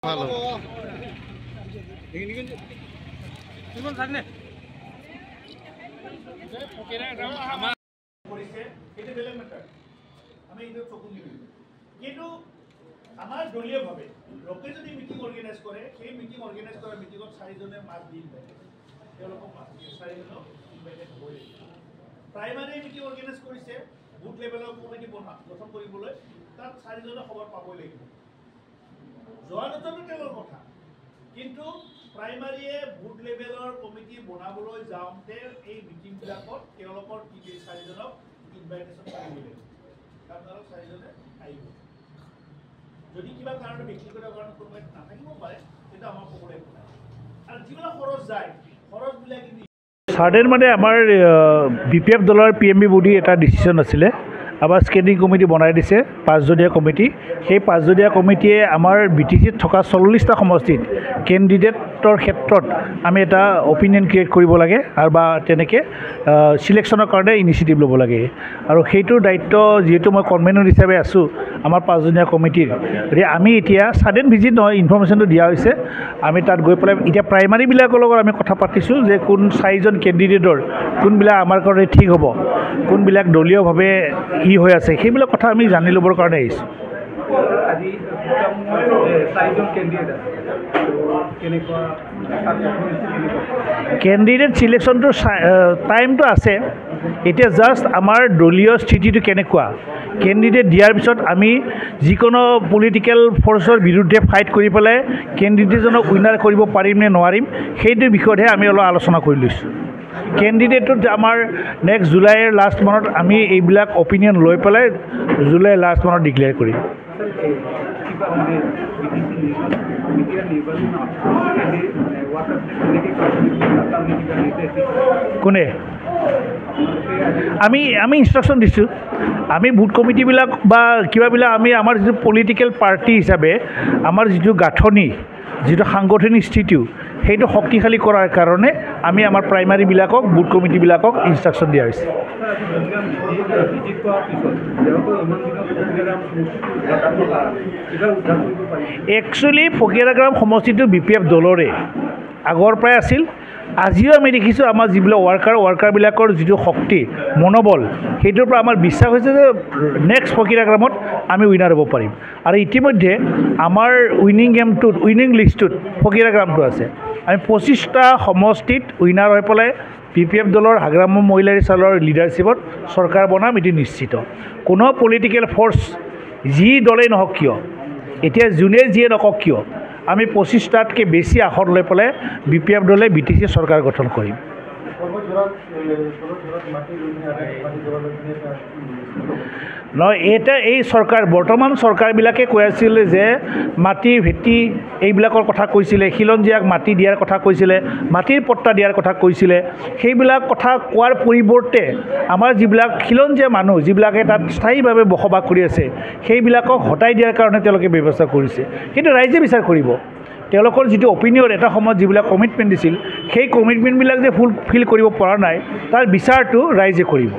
ভালো কিন্তু আমাৰ দলীয়ভাৱে লোকে যদি মিটিং অৰ্গেনাইজ কৰে সেই মিটিং অৰ্গেনাইজ কৰা মিটিঙত 4জনে মাছ দিন পায় তেওঁলোকক 4জনক ইনভাইটেড হ'ব লাগিব প্ৰাইমাৰী মিটিং অৰ্গেনাইজ কৰিছে বুথ লেভেলৰ কমিটি গঠন কৰিবলৈ তাত 4জনে খবৰ পাবই লাগিব যোৱা নতুন তেওঁলোকৰ কথা কিন্তু প্ৰাইমাৰীয়ে বুথ লেভেলৰ কমিটি বনাবলৈ যাওঁতে এই মিটিংবিলাকত তেওঁলোকৰ 4জনক ইনভাইটেশ্যন কৰিব লাগিব আপোনালোক 4জনে আহিব যদি কিবা কাৰণে ব্যক্তিগত কাৰণ কোনোবাই নাথাকিব পাৰে তেতিয়া আমাৰ ক'বলৈ নাই আৰু যিবিলাক খৰচ যায় খৰচবিলাক সাৰ্ডেন মানে আমাৰ BPF দলৰ PMB বডি এটা ডিচিশ্যন আছিলে আমাৰ স্কেনিং কমিটি বনাই দিছে 5জনীয়া কমিটি সেই 5জনীয়া কমিটিয়ে আমাৰ BTCত থকা 40টা সমষ্টিত কেণ্ডিডেটৰ ক্ষেত্ৰত আমি এটা অপিনিয়ন ক্ৰিয়েট কৰিব লাগে আৰু বা তেনেকৈ সিলেকশ্যনৰ কাৰণে ইনিচিয়েটিভ ল'ব লাগে আৰু সেইটোৰ দায়িত্ব যিহেতু মই কনভেনৰ হিচাপে আছোঁ আমাৰ 5জনীয়া কমিটিৰ গতিকে আমি এতিয়া ছাডেন ভিজিট নহয় ইনফৰ্মেশ্যনটো দিয়া হৈছে আমি তাত গৈ পেলাই এতিয়া প্ৰাইমাৰীবিলাকৰ লগত আমি কথা পাতিছোঁ যে কোন 4জন কেণ্ডিডেটৰ কোনবিলাক আমাৰ কাৰণে ঠিক হ'ব কোনবিলাক দলীয়ভাৱে হৈ আছে সেইবিলাক কথা আমি জানি ল'বৰ কাৰণে আহিছোঁ কেণ্ডিডেট চিলেকশ্যনটোৰ টাইমটো আছে এতিয়া জাষ্ট আমাৰ দলীয় স্থিতিটো কেনেকুৱা কেণ্ডিডেট দিয়াৰ পিছত আমি যিকোনো পলিটিকেল ফ'ৰ্চৰ বিৰুদ্ধে ফাইট কৰি পেলাই কেণ্ডিডেটজনক উইনাৰ কৰিব পাৰিম নে নোৱাৰিম সেইটোৰ বিষয়তহে আমি অলপ আলোচনা কৰি লৈছোঁ কেণ্ডিডেটত আমাৰ নেক্সট জুলাইৰ লাষ্ট মানত আমি এইবিলাক অপিনিয়ন লৈ পেলাই জুলাইৰ লাষ্ট মানত ডিক্লেয়াৰ কৰিম কোনে আমি ইনষ্ট্ৰাকশ্যন দিছোঁ আমি বুথ কমিটিবিলাক বা কিবাবিলাক আমি আমাৰ যিটো পলিটিকেল পাৰ্টি হিচাপে আমাৰ যিটো গাঁথনি যিটো সাংগঠনিক স্থিতিও সেইটো শক্তিশালী কৰাৰ কাৰণে আমি আমাৰ প্ৰাইমাৰীবিলাকক বুথ কমিটিবিলাকক ইনষ্ট্ৰাকশ্যন দিয়া হৈছে একচুৱেলি ফকীৰাগ্ৰাম সমষ্টিটো BPF দলৰে আগৰ পৰাই আছিল আজিও আমি দেখিছোঁ আমাৰ যিবিলাক ৱাৰ্কাৰবিলাকৰ যিটো শক্তি মনোবল সেইটোৰ পৰা আমাৰ বিশ্বাস হৈছে যে নেক্সট ফকীৰাগ্ৰামত আমি উইনাৰ হ'ব পাৰিম আৰু ইতিমধ্যে আমাৰ উইনিং লিষ্টটোত ফকীৰাগ্ৰামটো আছে আমি 25টা সমষ্টিত উইনাৰ হৈ পেলাই BPF দলৰ হাগ্ৰাম মহিলাৰী চালৰ লিডাৰশ্বিপত চৰকাৰ বনাম এটি নিশ্চিত কোনো পলিটিকেল ফ'ৰ্চ যি দলেই নহওক কিয় এতিয়া যোনে যিয়ে নকওক কিয় আমি 25টাতকৈ বেছি আসন লৈ পেলাই BPF দলে BTC চৰকাৰ গঠন কৰিম নহয় এটা এই চৰকাৰ বৰ্তমান চৰকাৰবিলাকে কৈ আছিলে যে মাটি ভেটি এইবিলাকৰ কথা কৈছিলে খিলঞ্জীয়াক মাটি দিয়াৰ কথা কৈছিলে মাটিৰ পট্টা দিয়াৰ কথা কৈছিলে সেইবিলাক কথা কোৱাৰ পৰিৱৰ্তে আমাৰ যিবিলাক খিলঞ্জীয়া মানুহ যিবিলাকে তাত স্থায়ীভাৱে বসবাস কৰি আছে সেইবিলাকক হটাই দিয়াৰ কাৰণে তেওঁলোকে ব্যৱস্থা কৰিছে কিন্তু ৰাইজে বিচাৰ কৰিব তেওঁলোকৰ যিটো অপিনিয়ন এটা সময়ত যিবিলাক কমিটমেণ্ট দিছিল সেই কমিটমেণ্টবিলাক যে ফুলফিল কৰিব পৰা নাই তাৰ বিচাৰটো ৰাইজে কৰিব